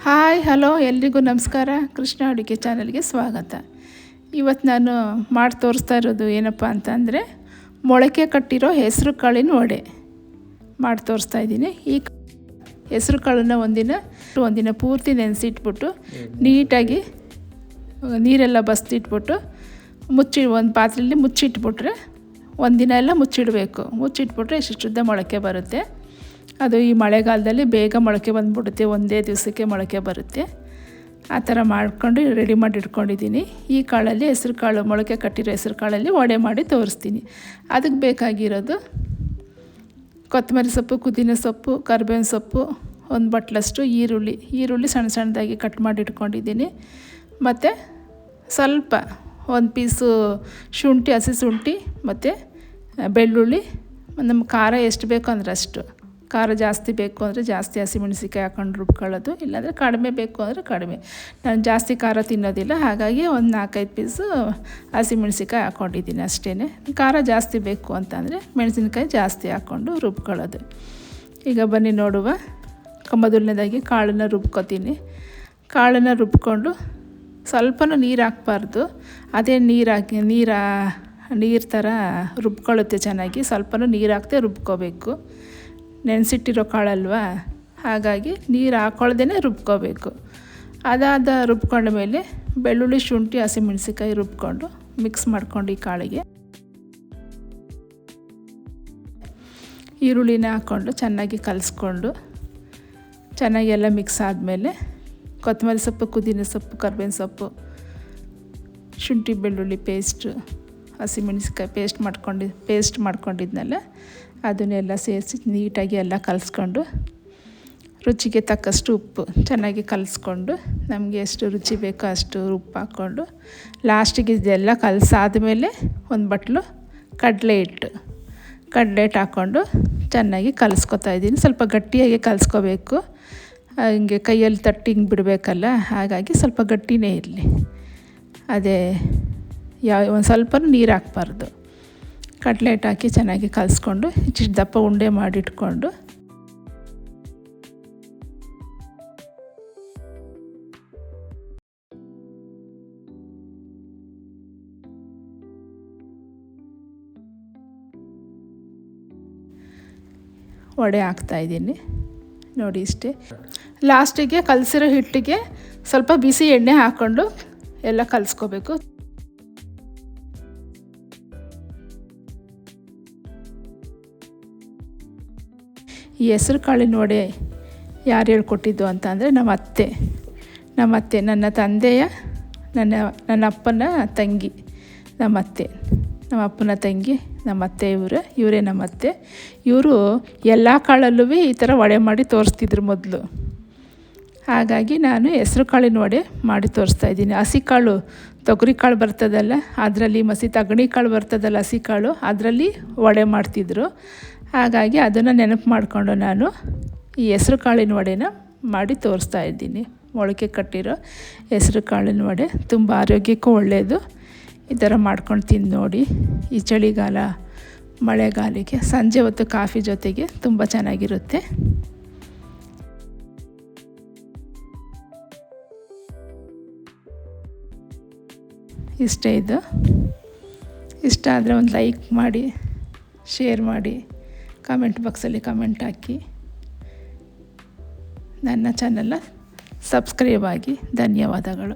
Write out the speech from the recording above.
Hi hello ಎಲ್ರಿಗೂ ನಮಸ್ಕಾರ. ಕೃಷ್ಣ ಅಡುಗೆ ಚಾನಲ್ಗೆ ಸ್ವಾಗತ. ಇವತ್ತು ನಾನು ಮಾಡಿ ತೋರಿಸ್ತಾ ಇರೋದು ಏನಪ್ಪ ಅಂತಂದರೆ ಮೊಳಕೆ ಕಟ್ಟಿರೋ ಹೆಸರು ಕಾಳಿನ ವಡೆ ಮಾಡಿ ತೋರಿಸ್ತಾ ಇದ್ದೀನಿ. ಈ ಹೆಸರು ಕಾಳನ್ನು ಒಂದಿನ ಪೂರ್ತಿ ನೆನೆಸಿಟ್ಬಿಟ್ಟು ನೀಟಾಗಿ ನೀರೆಲ್ಲ ಬಸ್ತಿಟ್ಬಿಟ್ಟು ಒಂದು ಪಾತ್ರೆಯಲ್ಲಿ ಮುಚ್ಚಿಟ್ಬಿಟ್ರೆ ಒಂದಿನ ಎಲ್ಲ ಮುಚ್ಚಿಟ್ಬಿಟ್ರೆ ಇಷ್ಟುದ್ದ ಮೊಳಕೆ ಬರುತ್ತೆ. ಅದು ಈ ಮಳೆಗಾಲದಲ್ಲಿ ಬೇಗ ಮೊಳಕೆ ಬಂದುಬಿಡುತ್ತೆ, ಒಂದೇ ದಿವಸಕ್ಕೆ ಮೊಳಕೆ ಬರುತ್ತೆ. ಆ ಥರ ಮಾಡ್ಕೊಂಡು ರೆಡಿ ಮಾಡಿ ಇಟ್ಕೊಂಡಿದ್ದೀನಿ. ಈ ಕಾಳಲ್ಲಿ ಹೆಸರು ಕಾಳು, ಮೊಳಕೆ ಕಟ್ಟಿರೋ ಹೆಸರು ಕಾಳಲ್ಲಿ ವಡೆ ಮಾಡಿ ತೋರಿಸ್ತೀನಿ. ಅದಕ್ಕೆ ಬೇಕಾಗಿರೋದು ಕೊತ್ತಂಬರಿ ಸೊಪ್ಪು, ಪುದೀನ ಸೊಪ್ಪು, ಕರಿಬೇವಿನ ಸೊಪ್ಪು, ಒಂದು ಬಟ್ಲಷ್ಟು ಈರುಳ್ಳಿ ಸಣ್ಣ ಸಣ್ಣದಾಗಿ ಕಟ್ ಮಾಡಿ ಇಟ್ಕೊಂಡಿದ್ದೀನಿ. ಮತ್ತು ಸ್ವಲ್ಪ ಒಂದು ಪೀಸು ಹಸಿ ಶುಂಠಿ ಮತ್ತು ಬೆಳ್ಳುಳ್ಳಿ. ನಮ್ಮ ಖಾರ ಎಷ್ಟು ಬೇಕೋ ಅಂದರೆ ಅಷ್ಟು. ಖಾರ ಜಾಸ್ತಿ ಬೇಕು ಅಂದರೆ ಜಾಸ್ತಿ ಹಸಿಮೆಣಸಿಕಾಯಿ ಹಾಕೊಂಡು ರುಬ್ಕೊಳ್ಳೋದು, ಇಲ್ಲಾಂದರೆ ಕಡಿಮೆ ಬೇಕು ಅಂದರೆ ಕಡಿಮೆ. ನಾನು ಜಾಸ್ತಿ ಖಾರ ತಿನ್ನೋದಿಲ್ಲ, ಹಾಗಾಗಿ ಒಂದು 4-5 ಪೀಸು ಹಸಿಮೆಣಸಿಕಾಯಿ ಹಾಕ್ಕೊಂಡಿದ್ದೀನಿ ಅಷ್ಟೇ. ಖಾರ ಜಾಸ್ತಿ ಬೇಕು ಅಂತಂದರೆ ಮೆಣಸಿನ್ಕಾಯಿ ಜಾಸ್ತಿ ಹಾಕ್ಕೊಂಡು ರುಬ್ಕೊಳ್ಳೋದು. ಈಗ ಬನ್ನಿ ನೋಡುವ. ಮೊದಲನೇದಾಗಿ ಕಾಳನ್ನು ರುಬ್ಕೊತೀನಿ. ಕಾಳನ್ನು ರುಬ್ಕೊಂಡು ಸ್ವಲ್ಪನೂ ನೀರು ಹಾಕ್ಬಾರ್ದು, ಅದೇ ನೀರು ಥರ ರುಬ್ಕೊಳ್ಳುತ್ತೆ ಚೆನ್ನಾಗಿ. ಸ್ವಲ್ಪನೂ ನೀರು ಹಾಕ್ದೆ ರುಬ್ಕೋಬೇಕು. ನೆನೆಸಿಟ್ಟಿರೋ ಕಾಳಲ್ವ, ಹಾಗಾಗಿ ನೀರು ಹಾಕ್ಕೊಳ್ದೇ ರುಬ್ಕೋಬೇಕು. ಅದಾದ ರುಬ್ಕೊಂಡ ಮೇಲೆ ಬೆಳ್ಳುಳ್ಳಿ, ಶುಂಠಿ, ಹಸಿಮೆಣಸಿಕಾಯಿ ರುಬ್ಕೊಂಡು ಮಿಕ್ಸ್ ಮಾಡ್ಕೊಂಡು ಈ ಕಾಳಿಗೆ ಈರುಳ್ಳಿನ ಹಾಕ್ಕೊಂಡು ಚೆನ್ನಾಗಿ ಕಲಿಸ್ಕೊಂಡು ಚೆನ್ನಾಗಿ ಎಲ್ಲ ಮಿಕ್ಸ್ ಆದಮೇಲೆ ಕೊತ್ತಂಬರಿ ಸೊಪ್ಪು, ಪುದೀನ ಸೊಪ್ಪು, ಕರಿಬೇವಿನ ಸೊಪ್ಪು, ಶುಂಠಿ ಬೆಳ್ಳುಳ್ಳಿ ಪೇಸ್ಟು, ಹಸಿಮೆಣಸಿಕಾಯಿ ಪೇಸ್ಟ್ ಮಾಡ್ಕೊಂಡಿದ್ನಲ್ಲ ಅದನ್ನೆಲ್ಲ ಸೇರಿಸಿ ನೀಟಾಗಿ ಎಲ್ಲ ಕಲಿಸ್ಕೊಂಡು ರುಚಿಗೆ ತಕ್ಕಷ್ಟು ಉಪ್ಪು ಚೆನ್ನಾಗಿ ಕಲಿಸ್ಕೊಂಡು ನಮಗೆ ಎಷ್ಟು ರುಚಿ ಬೇಕೋ ಅಷ್ಟು ಉಪ್ಪು ಹಾಕ್ಕೊಂಡು ಲಾಸ್ಟಿಗೆ ಇದೆಲ್ಲ ಕಲಸಾದ್ಮೇಲೆ ಒಂದು ಬಟ್ಲು ಕಡಲೆ ಹಿಟ್ಟು ಹಾಕ್ಕೊಂಡು ಚೆನ್ನಾಗಿ ಕಲಿಸ್ಕೊತಾ ಇದ್ದೀನಿ. ಸ್ವಲ್ಪ ಗಟ್ಟಿಯಾಗಿ ಕಲಿಸ್ಕೋಬೇಕು, ಹಿಂಗೆ ಕೈಯಲ್ಲಿ ತಟ್ಟಿ ಹಿಂಗೆ ಬಿಡಬೇಕಲ್ಲ, ಹಾಗಾಗಿ ಸ್ವಲ್ಪ ಗಟ್ಟಿನೇ ಇರಲಿ. ಅದೇ ಒಂದು ಸ್ವಲ್ಪನೂ ನೀರು ಹಾಕ್ಬಾರ್ದು. ಕಡಲೆ ಹಿಟ್ಟು ಹಾಕಿ ಚೆನ್ನಾಗಿ ಕಲಿಸ್ಕೊಂಡು ಇಷ್ಟು ದಪ್ಪ ಉಂಡೆ ಮಾಡಿಟ್ಕೊಂಡು ವಡೆ ಹಾಕ್ತಾಯಿದ್ದೀನಿ ನೋಡಿ. ಇಷ್ಟೇ. ಲಾಸ್ಟಿಗೆ ಕಲಸಿರೋ ಹಿಟ್ಟಿಗೆ ಸ್ವಲ್ಪ ಬಿಸಿ ಎಣ್ಣೆ ಹಾಕ್ಕೊಂಡು ಎಲ್ಲ ಕಲಿಸ್ಕೋಬೇಕು. ಈ ಹೆಸರು ಕಾಳಿನ ವಡೆ ಯಾರು ಹೇಳ್ಕೊಟ್ಟಿದ್ದು ಅಂತ ಅಂದರೆ ನಮ್ಮ ಅತ್ತೆ, ನನ್ನ ತಂದೆಯ ನನ್ನ ಅಪ್ಪನ ತಂಗಿ, ನಮ್ಮ ಅಪ್ಪನ ತಂಗಿ ನಮ್ಮ ಅತ್ತೆ ಇವರೇ ನಮ್ಮ ಅತ್ತೆ. ಇವರು ಎಲ್ಲ ಕಾಳಲ್ಲೂ ಈ ಥರ ವಡೆ ಮಾಡಿ ತೋರಿಸ್ತಿದ್ರು ಮೊದಲು. ಹಾಗಾಗಿ ನಾನು ಹೆಸರು ಕಾಳಿನ ವಡೆ ಮಾಡಿ ತೋರಿಸ್ತಾಯಿದ್ದೀನಿ. ಹಸಿ ಕಾಳು, ತೊಗರಿ ಕಾಳು ಬರ್ತದಲ್ಲ ಅದರಲ್ಲಿ, ತಗಣಿ ಕಾಳು ಬರ್ತದಲ್ಲ ಹಸಿ ಕಾಳು, ಅದರಲ್ಲಿ ವಡೆ ಮಾಡ್ತಿದ್ರು. ಹಾಗಾಗಿ ಅದನ್ನು ನೆನಪು ಮಾಡಿಕೊಂಡು ನಾನು ಈ ಹೆಸರು ಕಾಳಿನ ವಡೆನ ಮಾಡಿ ತೋರಿಸ್ತಾ ಇದ್ದೀನಿ. ಮೊಳಕೆ ಕಟ್ಟಿರೋ ಹೆಸರು ಕಾಳಿನ ವಡೆ ತುಂಬ ಆರೋಗ್ಯಕ್ಕೂ ಒಳ್ಳೆಯದು. ಈ ಥರ ಮಾಡ್ಕೊಂಡು ತಿಂದು ನೋಡಿ. ಈ ಚಳಿಗಾಲ, ಮಳೆಗಾಲಕ್ಕೆ ಸಂಜೆ ಹೊತ್ತು ಕಾಫಿ ಜೊತೆಗೆ ತುಂಬ ಚೆನ್ನಾಗಿರುತ್ತೆ. ಇಷ್ಟ ಆದರೆ ಒಂದು ಲೈಕ್ ಮಾಡಿ, ಶೇರ್ ಮಾಡಿ, ಕಮೆಂಟ್ ಬಾಕ್ಸಲ್ಲಿ ಕಮೆಂಟ್ ಹಾಕಿ, ನನ್ನ ಚಾನಲ್ನ ಸಬ್ಸ್ಕ್ರೈಬ್ ಆಗಿ. ಧನ್ಯವಾದಗಳು.